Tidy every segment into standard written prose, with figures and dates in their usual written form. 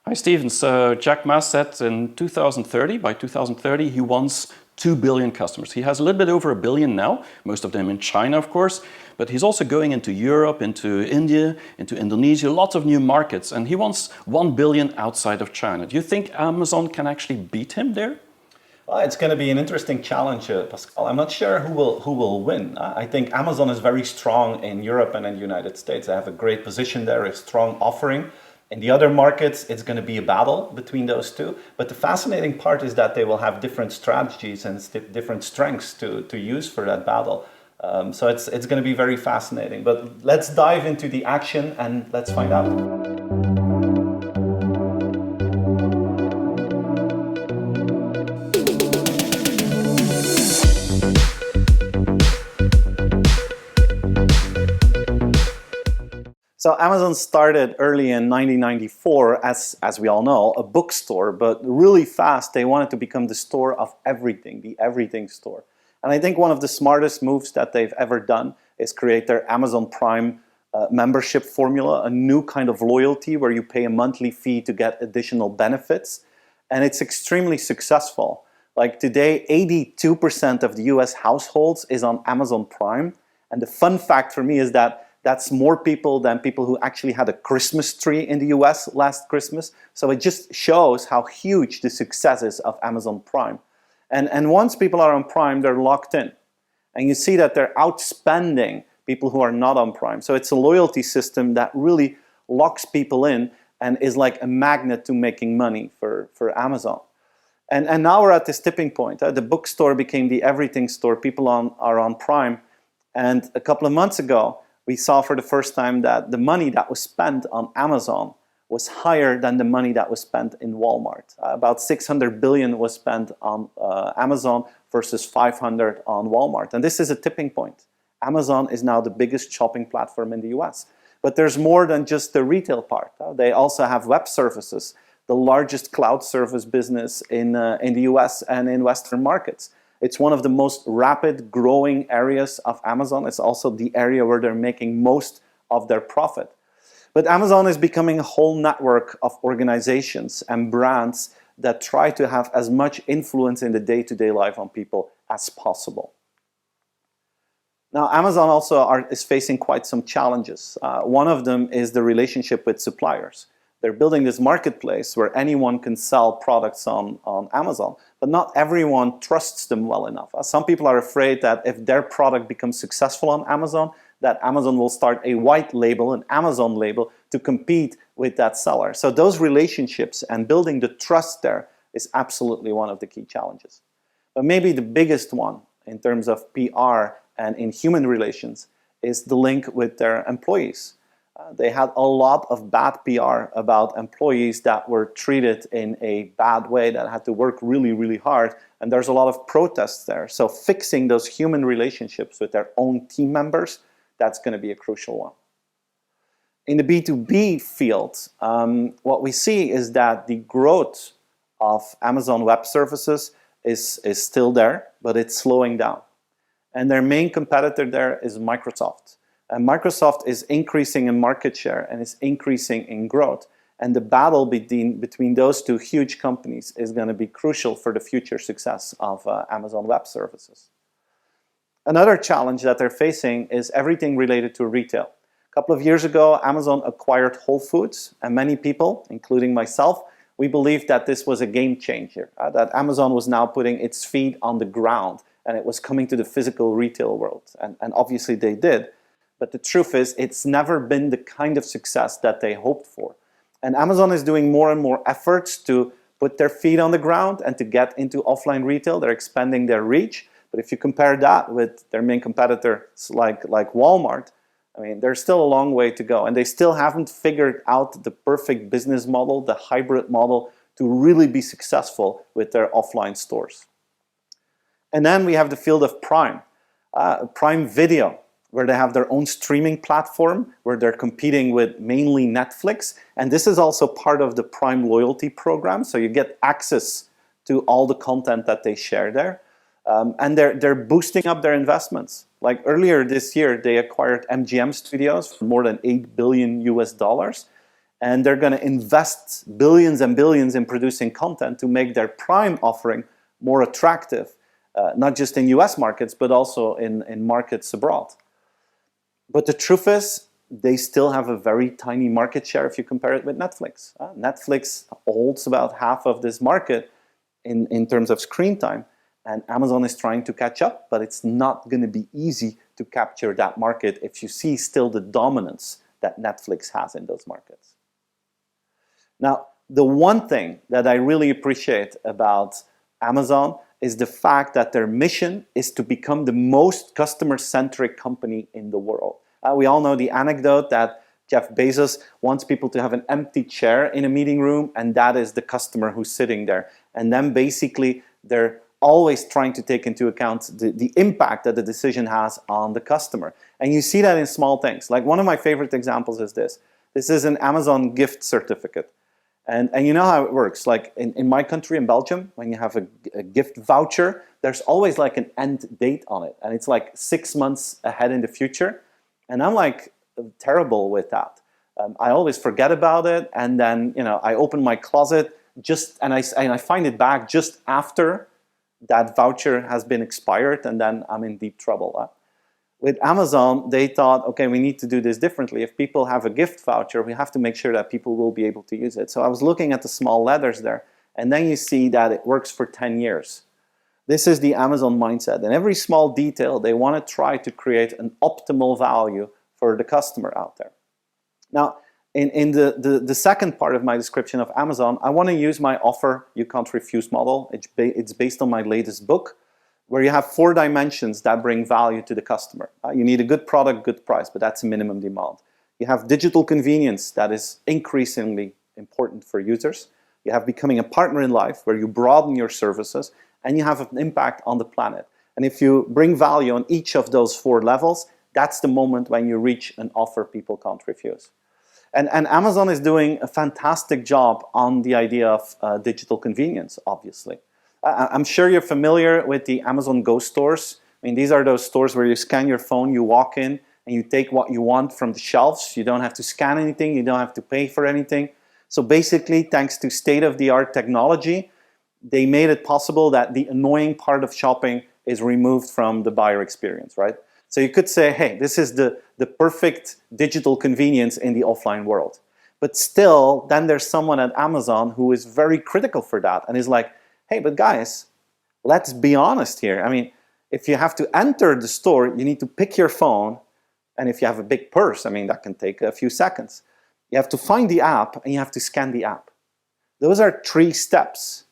Hi, Steven. So Jack Ma said in 2030, by 2030, he wants 2 billion customers. He has a little bit over 1 billion now, most of them in China, of course, but he's also going into Europe, into India, into Indonesia, lots of new markets, and he wants 1 billion outside of China. Do you think Amazon can actually beat him there? Well, it's going to be an interesting challenge, Pascal. I'm not sure who will win. I think Amazon is very strong in Europe and in the United States. They have a great position there, a strong offering. In the other markets, it's going to be a battle between those two. But the fascinating part is that they will have different strategies and different strengths to use for that battle. So it's going to be very fascinating. But let's dive into the action and let's find out. So Amazon started early in 1994 as we all know, a bookstore, but really fast they wanted to become the store of everything, the everything store. And I think one of the smartest moves that they've ever done is create their Amazon Prime membership formula, a new kind of loyalty where you pay a monthly fee to get additional benefits. And it's extremely successful. Like today, 82% of the US households is on Amazon Prime. And the fun fact for me is that that's more people than people who actually had a Christmas tree in the US last Christmas. So it just shows how huge the success is of Amazon Prime. And once people are on Prime, they're locked in. And you see that they're outspending people who are not on Prime. So it's a loyalty system that really locks people in and is like a magnet to making money for Amazon. And now we're at this tipping point. The bookstore became the everything store. People are on Prime. And a couple of months ago, we saw for the first time that the money that was spent on Amazon was higher than the money that was spent in Walmart. About 600 billion was spent on Amazon versus 500 on Walmart. And this is a tipping point. Amazon is now the biggest shopping platform in the US. But there's more than just the retail part. They also have web services, the largest cloud service business in the US and in Western markets. It's one of the most rapid growing areas of Amazon. It's also the area where they're making most of their profit. But Amazon is becoming a whole network of organizations and brands that try to have as much influence in the day-to-day life on people as possible. Now, Amazon also is facing quite some challenges. One of them is the relationship with suppliers. They're building this marketplace where anyone can sell products on Amazon, but not everyone trusts them well enough. Some people are afraid that if their product becomes successful on Amazon, that Amazon will start a white label, an Amazon label, to compete with that seller. So those relationships and building the trust there is absolutely one of the key challenges. But maybe the biggest one in terms of PR and in human relations is the link with their employees. They had a lot of bad PR about employees that were treated in a bad way, that had to work really, really hard, and there's a lot of protests there. So fixing those human relationships with their own team members, that's going to be a crucial one. In the B2B field, what we see is that the growth of Amazon Web Services is still there, but it's slowing down. And their main competitor there is Microsoft. And Microsoft is increasing in market share and is increasing in growth. And the battle between those two huge companies is going to be crucial for the future success of Amazon Web Services. Another challenge that they're facing is everything related to retail. A couple of years ago, Amazon acquired Whole Foods, and many people, including myself, we believed that this was a game changer, that Amazon was now putting its feet on the ground and it was coming to the physical retail world. And obviously they did. But the truth is, it's never been the kind of success that they hoped for. And Amazon is doing more and more efforts to put their feet on the ground and to get into offline retail. They're expanding their reach. But if you compare that with their main competitors like Walmart, I mean, there's still a long way to go. And they still haven't figured out the perfect business model, the hybrid model, to really be successful with their offline stores. And then we have the field of Prime. Prime Video, where they have their own streaming platform, where they're competing with mainly Netflix. And this is also part of the Prime loyalty program. So you get access to all the content that they share there. And they're boosting up their investments. Like earlier this year, they acquired MGM Studios for more than $8 billion US. And they're going to invest billions and billions in producing content to make their Prime offering more attractive, not just in US markets, but also in markets abroad. But the truth is, they still have a very tiny market share if you compare it with Netflix. Netflix holds about half of this market in terms of screen time, and Amazon is trying to catch up, but it's not going to be easy to capture that market if you see still the dominance that Netflix has in those markets. Now, the one thing that I really appreciate about Amazon is the fact that their mission is to become the most customer-centric company in the world. We all know the anecdote that Jeff Bezos wants people to have an empty chair in a meeting room, and that is the customer who's sitting there. And then basically, they're always trying to take into account the impact that the decision has on the customer. And you see that in small things. Like one of my favorite examples is this. This is an Amazon gift certificate. And you know how it works. Like in my country, in Belgium, when you have a gift voucher, there's always like an end date on it. And it's like 6 months ahead in the future. And I'm like terrible with that. I always forget about it. And then, you know, I open my closet and I find it back just after that voucher has been expired. And then I'm in deep trouble. With Amazon, they thought, okay, we need to do this differently. If people have a gift voucher, we have to make sure that people will be able to use it. So I was looking at the small letters there, and then you see that it works for 10 years. This is the Amazon mindset. In every small detail, they want to try to create an optimal value for the customer out there. Now, in the second part of my description of Amazon, I want to use my offer you can't refuse model. It's based on my latest book, where you have 4 dimensions that bring value to the customer. You need a good product, good price, but that's a minimum demand. You have digital convenience that is increasingly important for users. You have becoming a partner in life, where you broaden your services, and you have an impact on the planet. And if you bring value on each of those 4 levels, that's the moment when you reach an offer people can't refuse. And Amazon is doing a fantastic job on the idea of digital convenience, obviously. I'm sure you're familiar with the Amazon Go stores. I mean, these are those stores where you scan your phone, you walk in, and you take what you want from the shelves. You don't have to scan anything, you don't have to pay for anything. So basically, thanks to state-of-the-art technology, they made it possible that the annoying part of shopping is removed from the buyer experience, right? So you could say, hey, this is the perfect digital convenience in the offline world. But still, then there's someone at Amazon who is very critical for that and is like, hey, but guys, let's be honest here. I mean, if you have to enter the store, you need to pick your phone. And if you have a big purse, I mean, that can take a few seconds. You have to find the app and you have to scan the app. Those are 3 steps.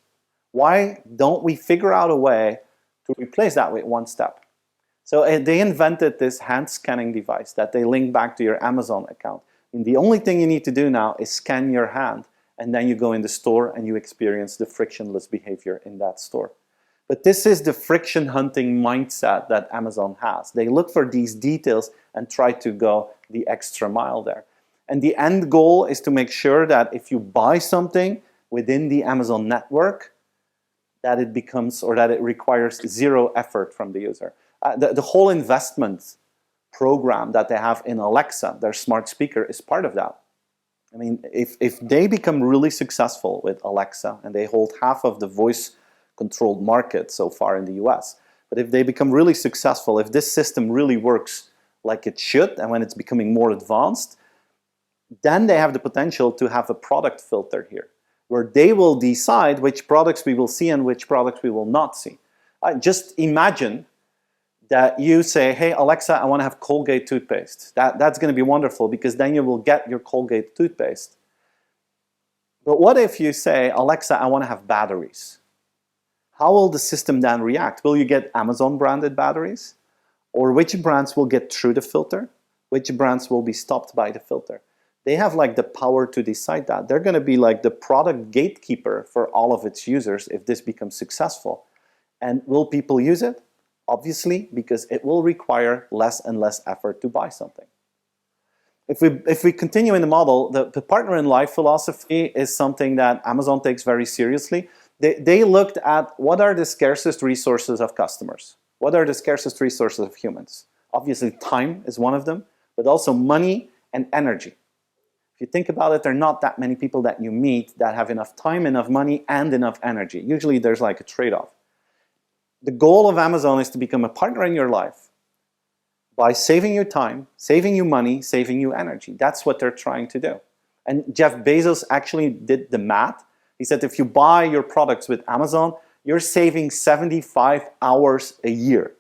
Why don't we figure out a way to replace that with 1 step? So they invented this hand scanning device that they link back to your Amazon account. And the only thing you need to do now is scan your hand, and then you go in the store and you experience the frictionless behavior in that store. But this is the friction hunting mindset that Amazon has. They look for these details and try to go the extra mile there. And the end goal is to make sure that if you buy something within the Amazon network, that it becomes, or that it requires 0 effort from the user. The whole investment program that they have in Alexa, their smart speaker, is part of that. I mean, if they become really successful with Alexa, and they hold half of the voice-controlled market so far in the US, but if they become really successful, if this system really works like it should, and when it's becoming more advanced, then they have the potential to have a product filter here, where they will decide which products we will see and which products we will not see. Just imagine that you say, hey, Alexa, I want to have Colgate toothpaste. That's going to be wonderful, because then you will get your Colgate toothpaste. But what if you say, Alexa, I want to have batteries? How will the system then react? Will you get Amazon branded batteries? Or which brands will get through the filter? Which brands will be stopped by the filter? They have like the power to decide that. They're going to be like the product gatekeeper for all of its users if this becomes successful. And will people use it? Obviously, because it will require less and less effort to buy something. If we continue in the model, the partner in life philosophy is something that Amazon takes very seriously. They looked at what are the scarcest resources of customers? What are the scarcest resources of humans? Obviously, time is one of them, but also money and energy. If you think about it, there are not that many people that you meet that have enough time, enough money, and enough energy. Usually there's like a trade-off. The goal of Amazon is to become a partner in your life by saving you time, saving you money, saving you energy. That's what they're trying to do. And Jeff Bezos actually did the math. He said if you buy your products with Amazon, you're saving 75 hours a year.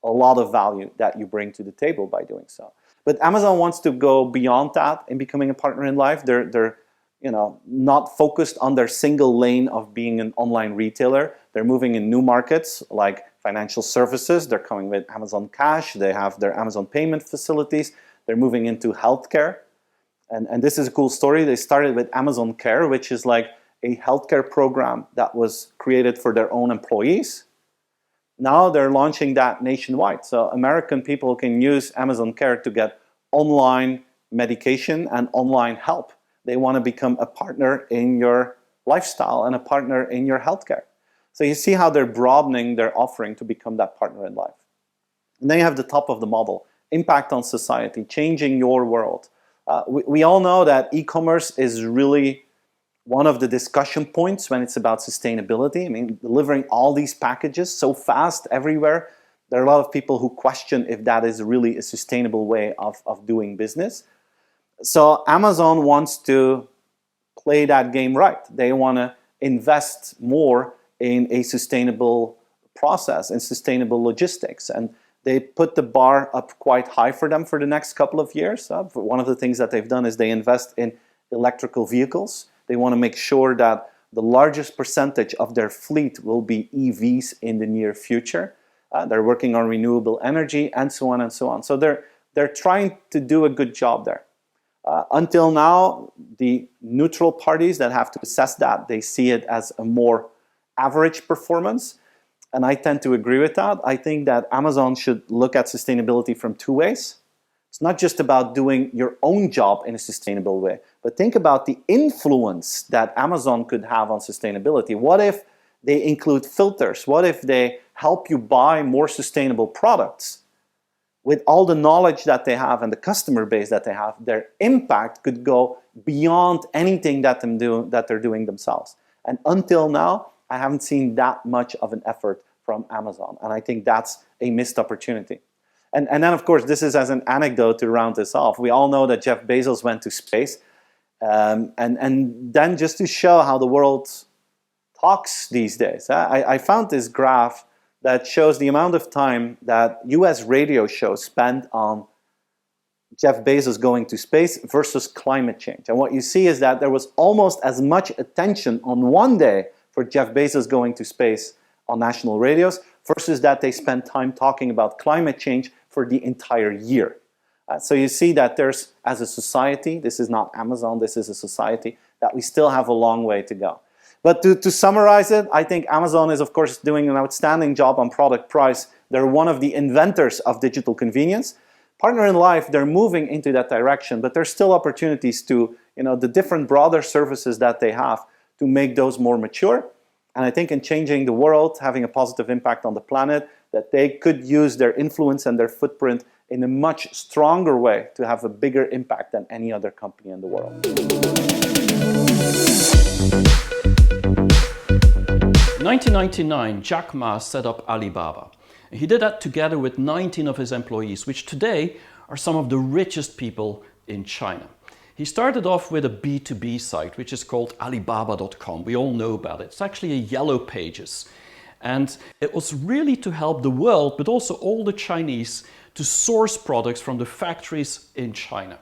A lot of value that you bring to the table by doing so. But Amazon wants to go beyond that in becoming a partner in life. They're not focused on their single lane of being an online retailer. They're moving in new markets like financial services. They're coming with Amazon Cash. They have their Amazon payment facilities. They're moving into healthcare. And this is a cool story. They started with Amazon Care, which is like a healthcare program that was created for their own employees. Now they're launching that nationwide. So American people can use Amazon Care to get online medication and online help. They want to become a partner in your lifestyle and a partner in your healthcare. So you see how they're broadening their offering to become that partner in life. And then you have the top of the model, impact on society, changing your world. We all know that e-commerce is really one of the discussion points when it's about sustainability. I mean, delivering all these packages so fast everywhere, there are a lot of people who question if that is really a sustainable way of doing business. So Amazon wants to play that game right. They want to invest more in a sustainable process and sustainable logistics. And they put the bar up quite high for them for the next couple of years. One of the things that they've done is they invest in electrical vehicles. They want to make sure that the largest percentage of their fleet will be EVs in the near future. They're working on renewable energy and so on and so on. So they're trying to do a good job there. Until now, the neutral parties that have to assess that, they see it as a more average performance. And I tend to agree with that. I think that Amazon should look at sustainability from two ways. It's not just about doing your own job in a sustainable way, but think about the influence that Amazon could have on sustainability. What if they include filters? What if they help you buy more sustainable products? With all the knowledge that they have and the customer base that they have, their impact could go beyond anything that they're doing themselves. And until now, I haven't seen that much of an effort from Amazon. And I think that's a missed opportunity. And then, of course, this is as an anecdote to round this off. We all know that Jeff Bezos went to space. And then just to show how the world talks these days, I found this graph that shows the amount of time that US radio shows spend on Jeff Bezos going to space versus climate change. And what you see is that there was almost as much attention on one day for Jeff Bezos going to space on national radios versus that they spent time talking about climate change for the entire year. So you see that there's, as a society, this is not Amazon, this is a society, that we still have a long way to go. But to summarize it, I think Amazon is, of course, doing an outstanding job on product price. They're one of the inventors of digital convenience. Partner in Life, they're moving into that direction, but there's still opportunities to, the different broader services that they have to make those more mature. And I think in changing the world, having a positive impact on the planet, that they could use their influence and their footprint in a much stronger way to have a bigger impact than any other company in the world. In 1999, Jack Ma set up Alibaba. He did that together with 19 of his employees, which today are some of the richest people in China. He started off with a B2B site, which is called Alibaba.com. We all know about it. It's actually a yellow pages. And it was really to help the world, but also all the Chinese, to source products from the factories in China.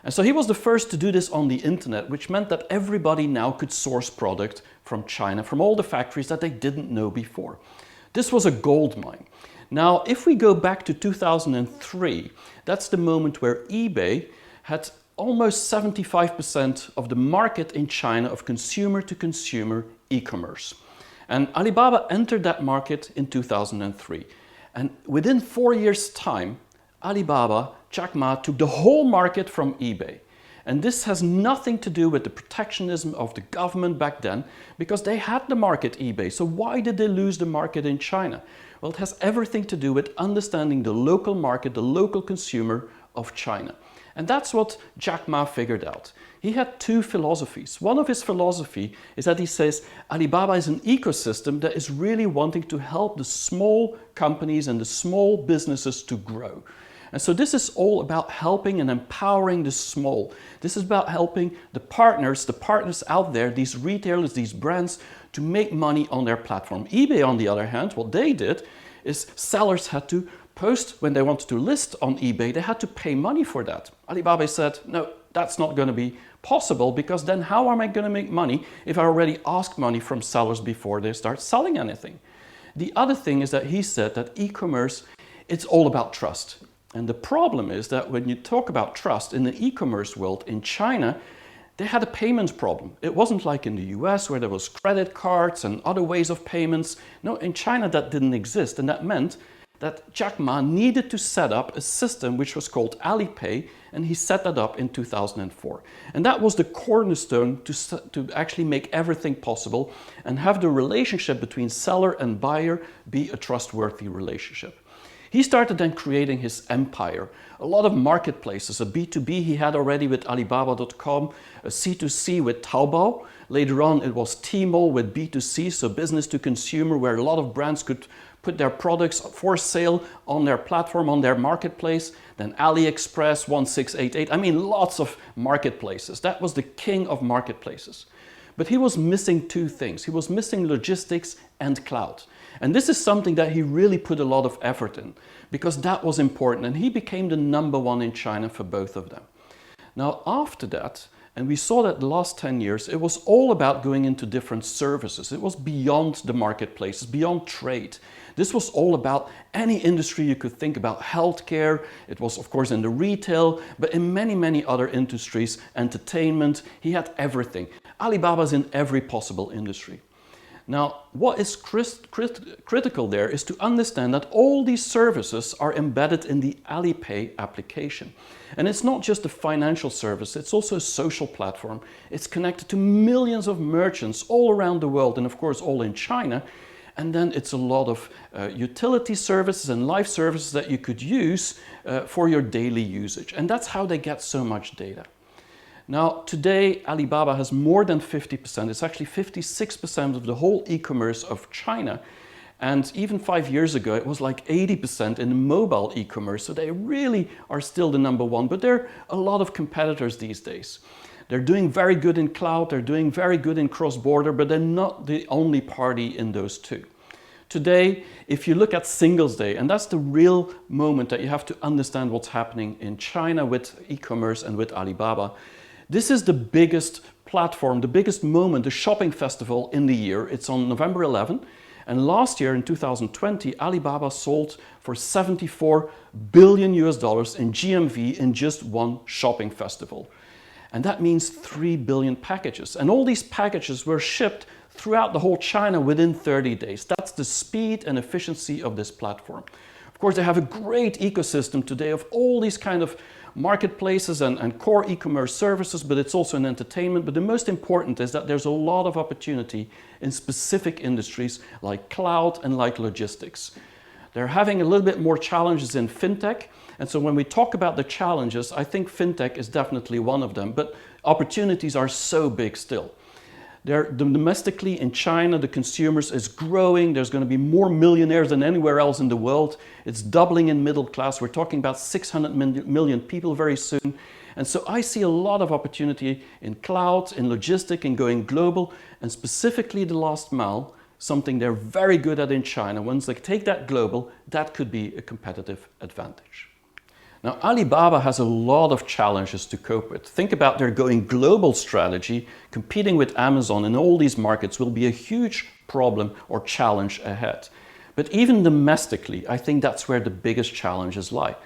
And so he was the first to do this on the internet, which meant that everybody now could source product from China, from all the factories that they didn't know before. This was a gold mine. Now, if we go back to 2003, that's the moment where eBay had almost 75% of the market in China of consumer-to-consumer e-commerce. And Alibaba entered that market in 2003. And within 4 years' time, Alibaba, Jack Ma, took the whole market from eBay. And this has nothing to do with the protectionism of the government back then, because they had the market eBay. So why did they lose the market in China? Well, it has everything to do with understanding the local market, the local consumer of China. And that's what Jack Ma figured out. he had two philosophies. One of his philosophy is that he says Alibaba is an ecosystem that is really wanting to help the small companies and the small businesses to grow. And so this is all about helping and empowering the small. This is about helping the partners out there, these retailers, these brands, to make money on their platform. eBay, on the other hand, what they did is sellers had to post, when they wanted to list on eBay, they had to pay money for that. Alibaba said, no, that's not going to be possible, because then how am I going to make money if I already ask money from sellers before they start selling anything? The other thing is that he said that e-commerce, it's all about trust. And the problem is that when you talk about trust in the e-commerce world in China, they had a payment problem. It wasn't like in the US where there was credit cards and other ways of payments. No, in China that didn't exist, and that meant that Jack Ma needed to set up a system which was called Alipay, and he set that up in 2004. And that was the cornerstone to actually make everything possible and have the relationship between seller and buyer be a trustworthy relationship. He started then creating his empire. A lot of marketplaces, a B2B he had already with Alibaba.com, a C2C with Taobao. Later on it was Tmall with B2C, so business to consumer, where a lot of brands could put their products for sale on their platform, on their marketplace. Then AliExpress, 1688, I mean lots of marketplaces. That was the king of marketplaces. But he was missing two things. He was missing logistics and cloud. And this is something that he really put a lot of effort in, because that was important, and he became the #1 in China for both of them. Now after that, and we saw that the last 10 years, it was all about going into different services. It was beyond the marketplaces, beyond trade. This was all about any industry you could think about. Healthcare, it was of course in the retail, but in many, many other industries, entertainment, he had everything. Alibaba's in every possible industry. Now, what is critical there is to understand that all these services are embedded in the Alipay application. And it's not just a financial service, it's also a social platform. It's connected to millions of merchants all around the world, and of course all in China. And then it's a lot of utility services and life services that you could use for your daily usage. And that's how they get so much data. Now, today, Alibaba has more than 50%. It's actually 56% of the whole e-commerce of China. And even 5 years ago, it was like 80% in mobile e-commerce. So they really are still the #1, but there are a lot of competitors these days. They're doing very good in cloud, they're doing very good in cross-border, but they're not the only party in those two. Today, if you look at Singles Day, and that's the real moment that you have to understand what's happening in China with e-commerce and with Alibaba. This is the biggest platform, the biggest moment, the shopping festival in the year. It's on November 11. And last year, in 2020, Alibaba sold for $74 billion in GMV in just one shopping festival. And that means 3 billion packages. And all these packages were shipped throughout the whole China within 30 days. That's the speed and efficiency of this platform. Of course, they have a great ecosystem today of all these kind of marketplaces and core e-commerce services, but it's also in entertainment. But the most important is that there's a lot of opportunity in specific industries like cloud and like logistics. They're having a little bit more challenges in FinTech. And so when we talk about the challenges, I think FinTech is definitely one of them, but opportunities are so big still. Domestically in China, the consumers is growing. There's going to be more millionaires than anywhere else in the world. It's doubling in middle class. We're talking about 600 million people very soon. And so I see a lot of opportunity in cloud, in logistics, in going global, and specifically the last mile, something they're very good at in China. Once they take that global, that could be a competitive advantage. Now, Alibaba has a lot of challenges to cope with. Think about their going global strategy. Competing with Amazon in all these markets will be a huge problem or challenge ahead. But even domestically, I think that's where the biggest challenges lie.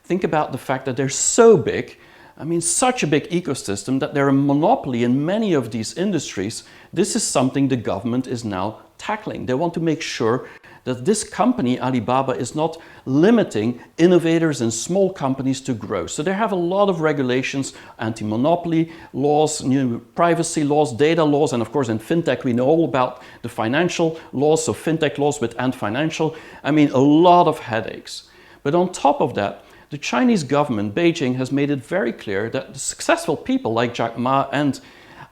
Think about the fact that they're so big, I mean, such a big ecosystem that they're a monopoly in many of these industries. This is something the government is now tackling. They want to make sure that this company, Alibaba, is not limiting innovators and small companies to grow. So they have a lot of regulations, anti-monopoly laws, new privacy laws, data laws, and of course in FinTech we know all about the financial laws, so FinTech laws with and financial. I mean, a lot of headaches. But on top of that, the Chinese government, Beijing, has made it very clear that the successful people like Jack Ma and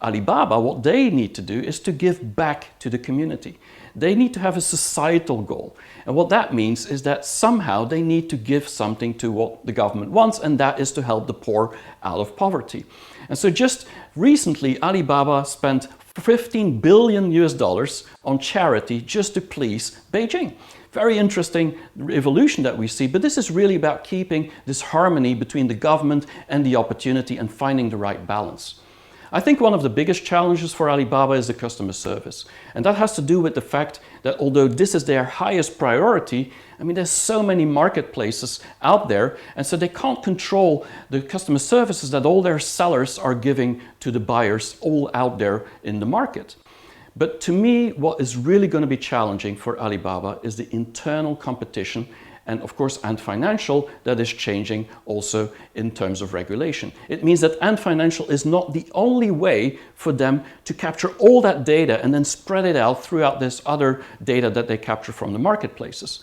Alibaba, what they need to do is to give back to the community. They need to have a societal goal. And what that means is that somehow they need to give something to what the government wants, and that is to help the poor out of poverty. And so just recently, Alibaba spent $15 billion on charity just to please Beijing. Very interesting evolution that we see, but this is really about keeping this harmony between the government and the opportunity and finding the right balance. I think one of the biggest challenges for Alibaba is the customer service. And that has to do with the fact that although this is their highest priority, I mean, there's so many marketplaces out there, and so they can't control the customer services that all their sellers are giving to the buyers all out there in the market. But to me, what is really going to be challenging for Alibaba is the internal competition and of course Ant Financial that is changing also in terms of regulation. It means that Ant Financial is not the only way for them to capture all that data and then spread it out throughout this other data that they capture from the marketplaces.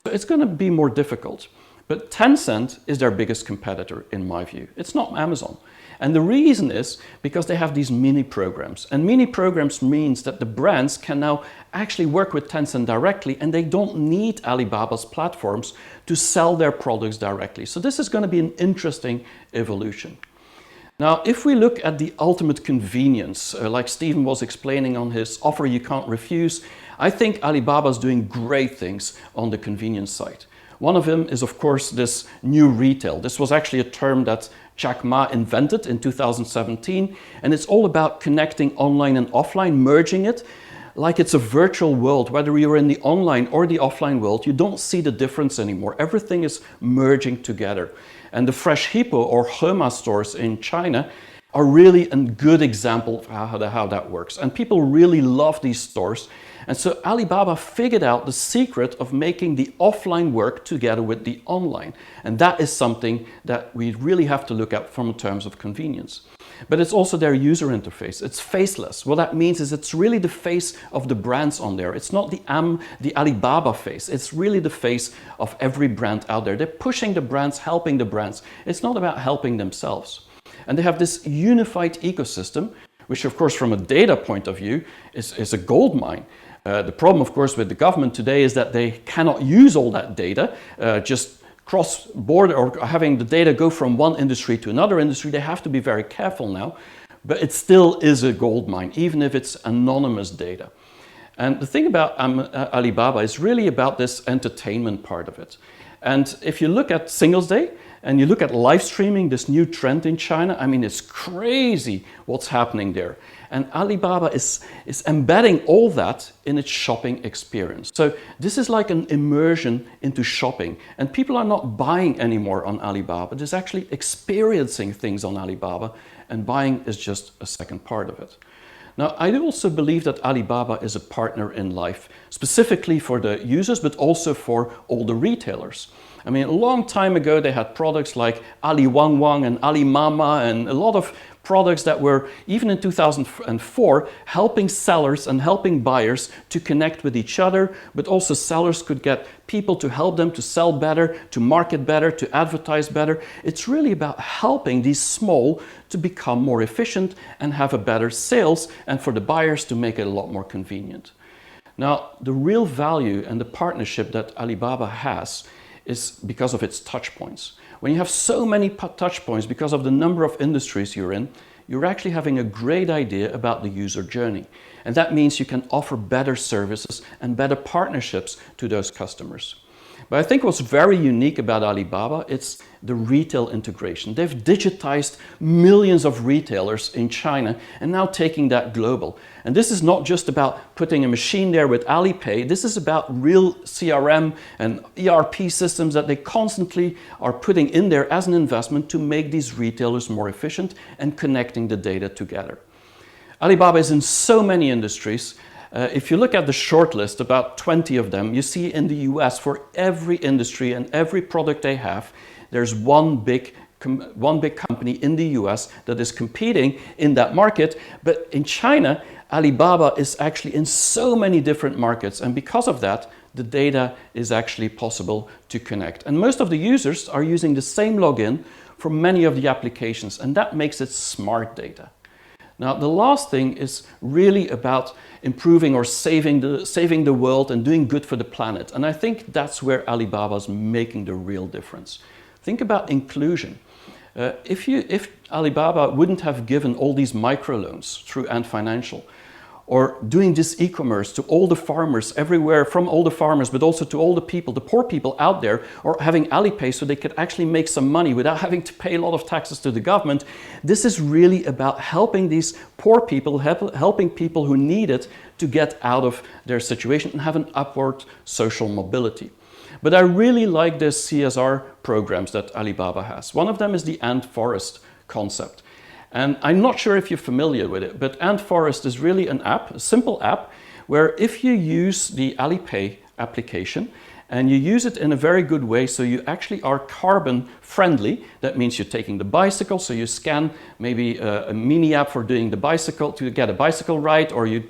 So it's going to be more difficult. But Tencent is their biggest competitor in my view. It's not Amazon. And the reason is because they have these mini-programs. And mini-programs means that the brands can now actually work with Tencent directly and they don't need Alibaba's platforms to sell their products directly. So this is going to be an interesting evolution. Now, if we look at the ultimate convenience, like Stephen was explaining on his offer you can't refuse, I think Alibaba is doing great things on the convenience side. One of them is, of course, this new retail. This was actually a term that Jack Ma invented in 2017, and it's all about connecting online and offline, merging it like it's a virtual world. Whether you're in the online or the offline world, you don't see the difference anymore. Everything is merging together. And the Fresh Hippo or Hema stores in China are really a good example of how that works. And people really love these stores. And so Alibaba figured out the secret of making the offline work together with the online. And that is something that we really have to look at from terms of convenience. But it's also their user interface. It's faceless. What that means is it's really the face of the brands on there. It's not the Alibaba face. It's really the face of every brand out there. They're pushing the brands, helping the brands. It's not about helping themselves. And they have this unified ecosystem, which of course from a data point of view is a gold mine. The problem of course with the government today is that they cannot use all that data, just cross-border or having the data go from one industry to another industry. They have to be very careful now, but it still is a gold mine, even if it's anonymous data. And the thing about Alibaba is really about this entertainment part of it. And if you look at Singles Day, and you look at live streaming, this new trend in China, I mean, it's crazy what's happening there. And Alibaba is embedding all that in its shopping experience. So this is like an immersion into shopping. And people are not buying anymore on Alibaba. There's actually experiencing things on Alibaba, and buying is just a second part of it. Now, I also believe that Alibaba is a partner in life, specifically for the users, but also for all the retailers. I mean, a long time ago, they had products like Ali Wang Wang and Ali Mama and a lot of products that were, even in 2004, helping sellers and helping buyers to connect with each other, but also sellers could get people to help them to sell better, to market better, to advertise better. It's really about helping these small to become more efficient and have a better sales, and for the buyers to make it a lot more convenient. Now, the real value and the partnership that Alibaba has is because of its touch points. When you have so many touch points because of the number of industries you're in, you're actually having a great idea about the user journey. And that means you can offer better services and better partnerships to those customers. But I think what's very unique about Alibaba, it's the retail integration. They've digitized millions of retailers in China and now taking that global. And this is not just about putting a machine there with Alipay. This is about real CRM and ERP systems that they constantly are putting in there as an investment to make these retailers more efficient and connecting the data together. Alibaba is in so many industries. If you look at the short list, about 20 of them, you see in the US for every industry and every product they have, there's one big company in the US that is competing in that market. But in China, Alibaba is actually in so many different markets. And because of that, the data is actually possible to connect. And most of the users are using the same login for many of the applications, and that makes it smart data. Now, the last thing is really about improving or saving the world and doing good for the planet. And I think that's where Alibaba is making the real difference. Think about inclusion. If Alibaba wouldn't have given all these microloans through Ant Financial, or doing this e-commerce to all the farmers everywhere, from all the farmers, but also to all the people, the poor people out there, or having Alipay so they could actually make some money without having to pay a lot of taxes to the government. This is really about helping these poor people, helping people who need it to get out of their situation and have an upward social mobility. But I really like the CSR programs that Alibaba has. One of them is the Ant Forest concept. And I'm not sure if you're familiar with it, but Ant Forest is really an app, a simple app, where if you use the Alipay application and you use it in a very good way, so you actually are carbon friendly. That means you're taking the bicycle, so you scan maybe a mini app for doing the bicycle to get a bicycle ride, or you're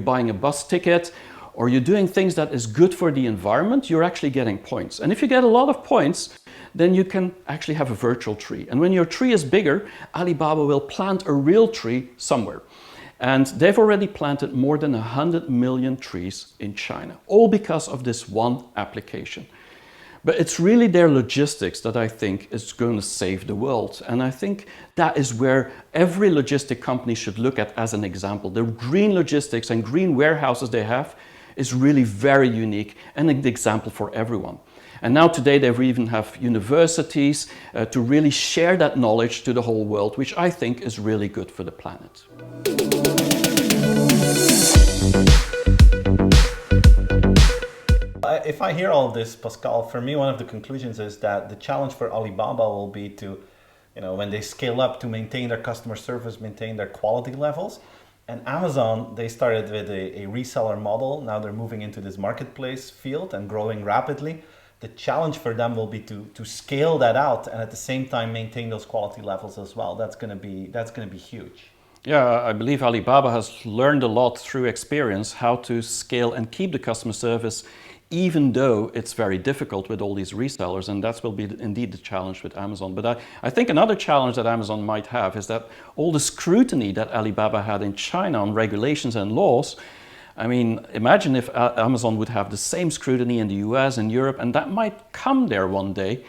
buying a bus ticket, or you're doing things that is good for the environment, you're actually getting points. And if you get a lot of points, then you can actually have a virtual tree. And when your tree is bigger, Alibaba will plant a real tree somewhere. And they've already planted more than 100 million trees in China, all because of this one application. But it's really their logistics that I think is going to save the world. And I think that is where every logistic company should look at as an example. The green logistics and green warehouses they have is really very unique and an example for everyone. And now today they even have universities to really share that knowledge to the whole world, which I think is really good for the planet. If I hear all this, Pascal, for me one of the conclusions is that the challenge for Alibaba will be to, when they scale up, to maintain their customer service, maintain their quality levels. And Amazon, they started with a reseller model. Now they're moving into this marketplace field and growing rapidly. The challenge for them will be to scale that out and at the same time maintain those quality levels as well. That's going to be huge. Yeah, I believe Alibaba has learned a lot through experience how to scale and keep the customer service, even though it's very difficult with all these resellers, and that will be indeed the challenge with Amazon. But I think another challenge that Amazon might have is that all the scrutiny that Alibaba had in China on regulations and laws, I mean, imagine if Amazon would have the same scrutiny in the US and Europe, and that might come there one day.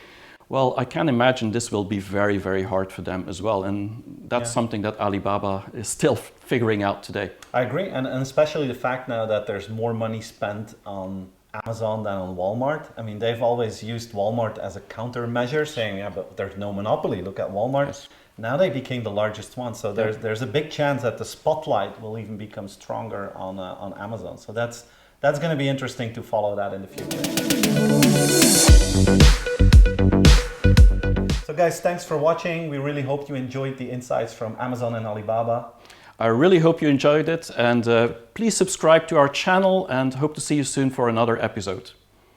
Well, I can imagine this will be very, very hard for them as well. And that's something that Alibaba is still figuring out today. I agree. And especially the fact now that there's more money spent on Amazon than on Walmart. I mean, they've always used Walmart as a countermeasure, saying, yeah, but there's no monopoly. Look at Walmart. Yes. Now they became the largest one. So there's a big chance that the spotlight will even become stronger on Amazon. So that's going to be interesting to follow that in the future. So guys, thanks for watching. We really hope you enjoyed the insights from Amazon and Alibaba. I really hope you enjoyed it, and please subscribe to our channel and hope to see you soon for another episode.